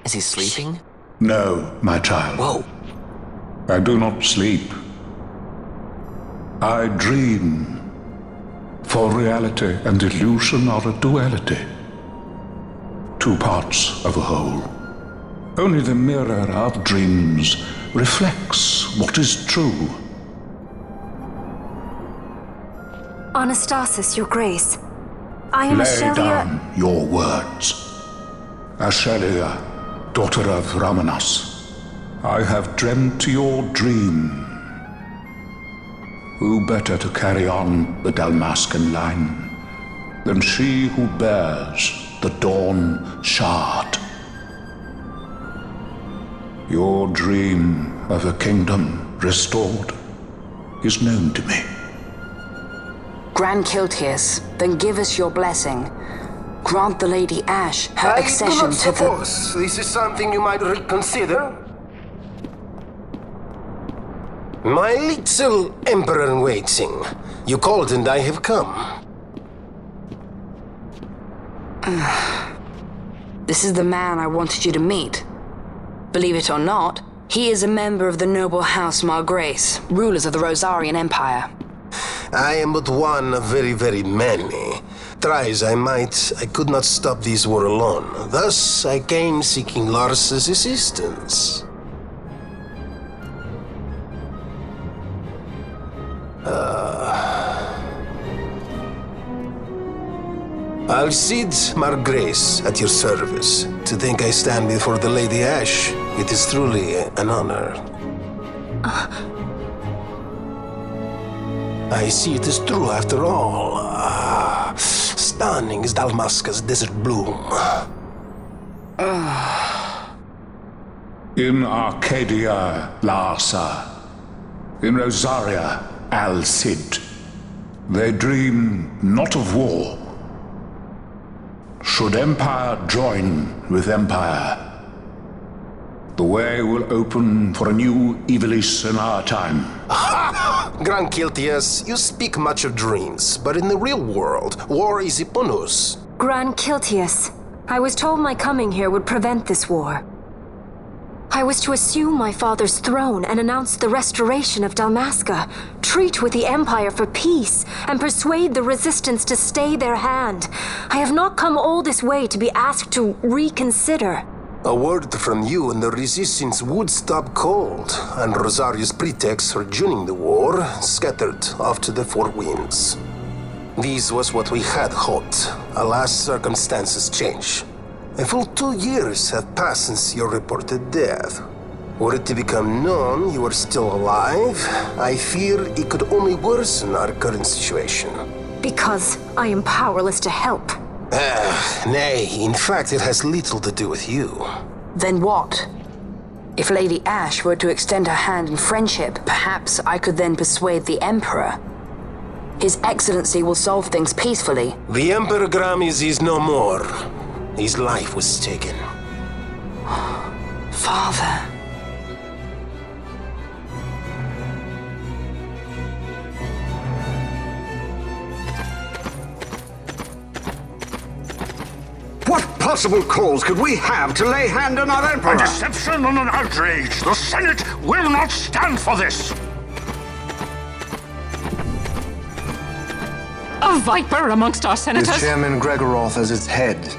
Is he sleeping? No, my child. Whoa. I do not sleep. I dream. For reality and illusion are a duality. Two parts of a whole. Only the mirror of dreams reflects what is true. Anastasis, Your Grace. I am Lay Ashelia. down your words. Ashelia, daughter of Ramanas, I have dreamt your dream. Who better to carry on the Dalmascan line than she who bears the Dawn Shard? Your dream of a kingdom restored is known to me. Grand Kiltius, then give us your blessing. Grant the Lady Ash her accession to the... I do not suppose this is something you might reconsider. My little Emperor-in-Waiting, you called and I have come. This is the man I wanted you to meet. Believe it or not, he is a member of the noble house Margrace, rulers of the Rosarian Empire. I am but one of very, very many. Try as I might, I could not stop this war alone. Thus, I came seeking Lars's assistance. Alcide Margrace at your service. To think I stand before the Lady Ash, it is truly an honor. I see it is true after all. Stunning is Dalmasca's desert bloom. In Arcadia, Larsa. In Rosaria, Alcid. They dream not of war. Should empire join with empire, the way will open for a new Ivalice in our time. Grand Kiltius, you speak much of dreams, but in the real world, war is upon us. Grand Kiltius, I was told my coming here would prevent this war. I was to assume my father's throne and announce the restoration of Dalmasca, treat with the Empire for peace, and persuade the resistance to stay their hand. I have not come all this way to be asked to reconsider. A word from you and the resistance would stop cold, and Rosaria's pretext for joining the war scattered off to the four winds. This was what we had hoped. Alas, circumstances change. A full 2 years have passed since your reported death. Were it to become known you are still alive, I fear it could only worsen our current situation. Because I am powerless to help. Nay, in fact it has little to do with you. Then what? If Lady Ash were to extend her hand in friendship, perhaps I could then persuade the Emperor. His Excellency will solve things peacefully. The Emperor Gramis is no more. His life was taken. Father. What possible cause could we have to lay hand on our Emperor? A deception and an outrage! The Senate will not stand for this! A viper amongst our senators? With Chairman Gregoroth as its head.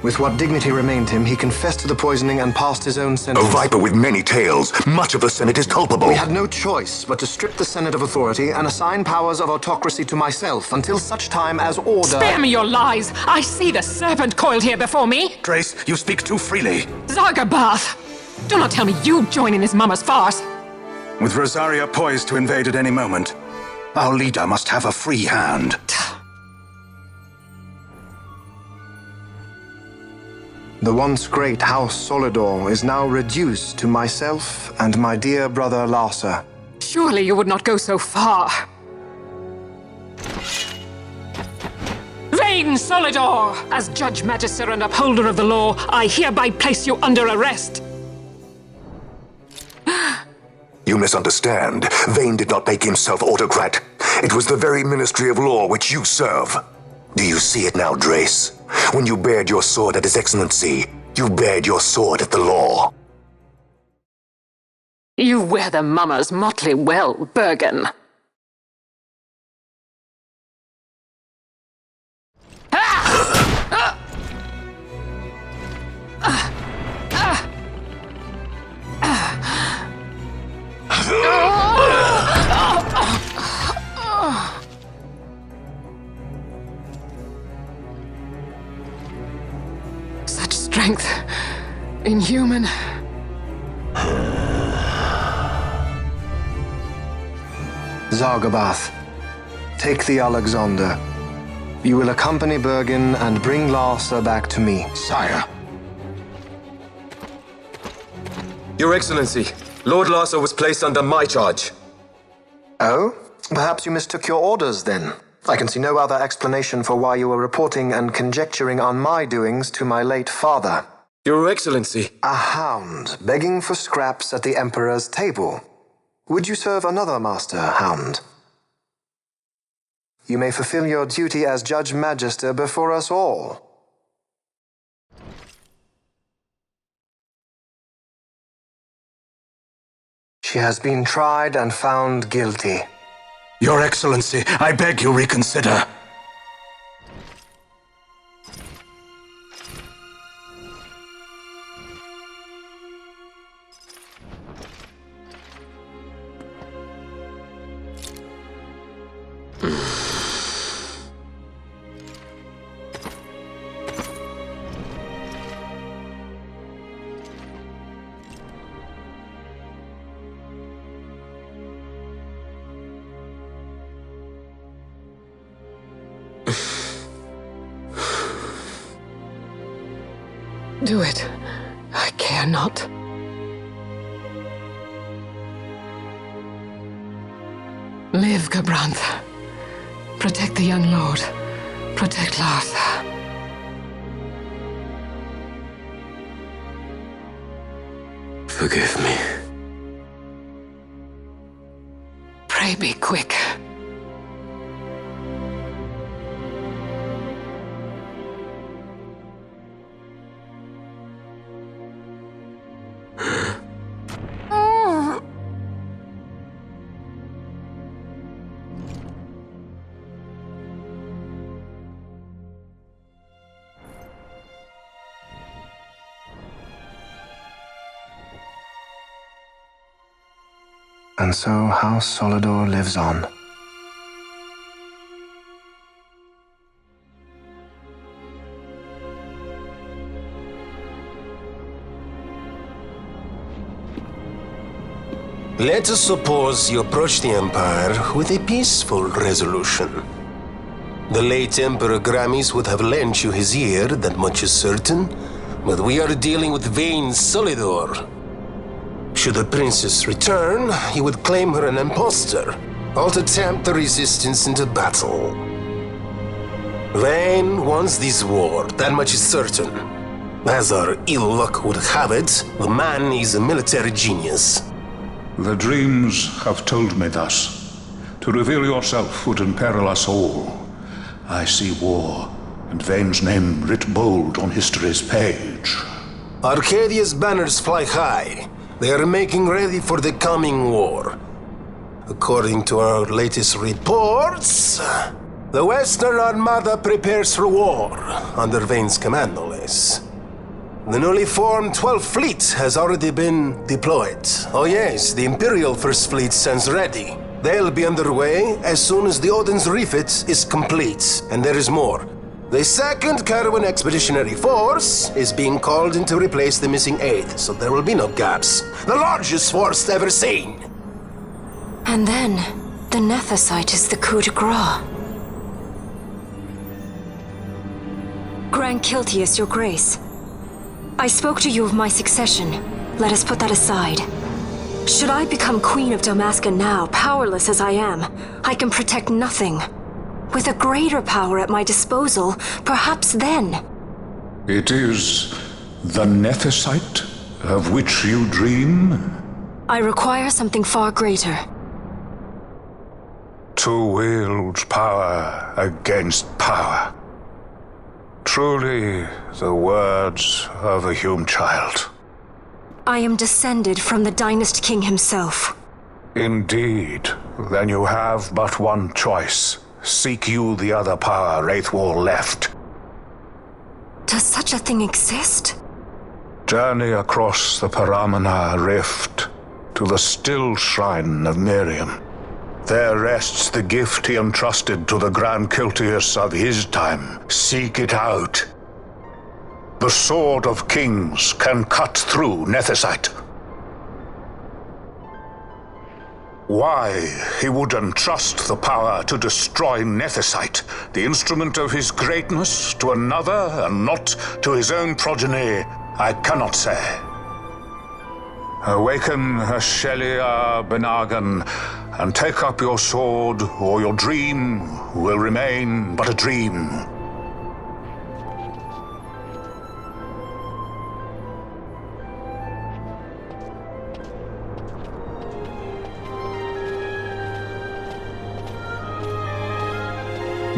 With what dignity remained him, he confessed to the poisoning and passed his own sentence. A viper with many tails. Much of the Senate is culpable. We had no choice but to strip the Senate of authority and assign powers of autocracy to myself until such time as order... Spare me your lies! I see the serpent coiled here before me! Grace, you speak too freely. Zargabath! Do not tell me you join in his mama's farce! With Rosaria poised to invade at any moment, our leader must have a free hand. The once great House Solidor is now reduced to myself and my dear brother Larsa. Surely you would not go so far. Vain Solidor! As Judge Magister and upholder of the law, I hereby place you under arrest. You misunderstand. Vane did not make himself autocrat. It was the very Ministry of Law which you serve. Do you see it now, Drace? When you bared your sword at His Excellency, You bared your sword at the law. You wear the mummer's motley well, Bergen. Such strength. Inhuman. Zargabath, take the Alexander. You will accompany Bergen and bring Larsa back to me. Sire. Your Excellency, Lord Larsa was placed under my charge. Oh? Perhaps you mistook your orders then. I can see no other explanation for why you were reporting and conjecturing on my doings to my late father. Your Excellency. A hound begging for scraps at the Emperor's table. Would you serve another master, Hound? You may fulfill your duty as Judge Magister before us all. She has been tried and found guilty. Your Excellency, I beg you reconsider. Do it. I care not. Live, Gabranth. Protect the young lord. Protect Larsa. Forgive me. Pray be quick. And so House Solidor lives on. Let us suppose you approach the Empire with a peaceful resolution. The late Emperor Gramis would have lent you his ear, that much is certain, but we are dealing with vain Solidor. Should the princess return, he would claim her an impostor, or to tempt the resistance into battle. Vayne wants this war, that much is certain. As our ill luck would have it, the man is a military genius. The dreams have told me thus. To reveal yourself would imperil us all. I see war, and Vayne's name writ bold on history's page. Arcadia's banners fly high. They are making ready for the coming war. According to our latest reports, the Western Armada prepares for war, under Vayne's command, no less. The newly formed 12th Fleet has already been deployed. Oh yes, the Imperial First Fleet stands ready. They'll be underway as soon as the Odin's refit is complete, and there is more. The 2nd Caravan Expeditionary Force is being called in to replace the missing 8th, so there will be no gaps. The largest force ever seen! And then, the Nethicite is the coup de grace. Grand Kiltius, your grace. I spoke to you of my succession. Let us put that aside. Should I become Queen of Dalmasca now, powerless as I am, I can protect nothing. With a greater power at my disposal, perhaps then. It is the Nethicite of which you dream? I require something far greater. To wield power against power. Truly, the words of a Hume child. I am descended from the Dynast King himself. Indeed. Then you have but one choice. Seek you the other power Wraithwall left. Does such a thing exist? Journey across the Paramana Rift to the still shrine of Miriam. There rests the gift he entrusted to the Grand Kiltius of his time. Seek it out. The Sword of Kings can cut through Nethicite. Why he would entrust the power to destroy Nethicite, the instrument of his greatness, to another and not to his own progeny, I cannot say. Awaken Shelia Benagan and take up your sword, or your dream will remain but a dream.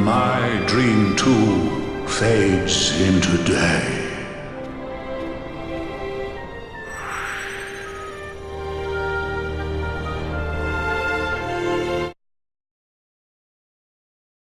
My dream too fades into day.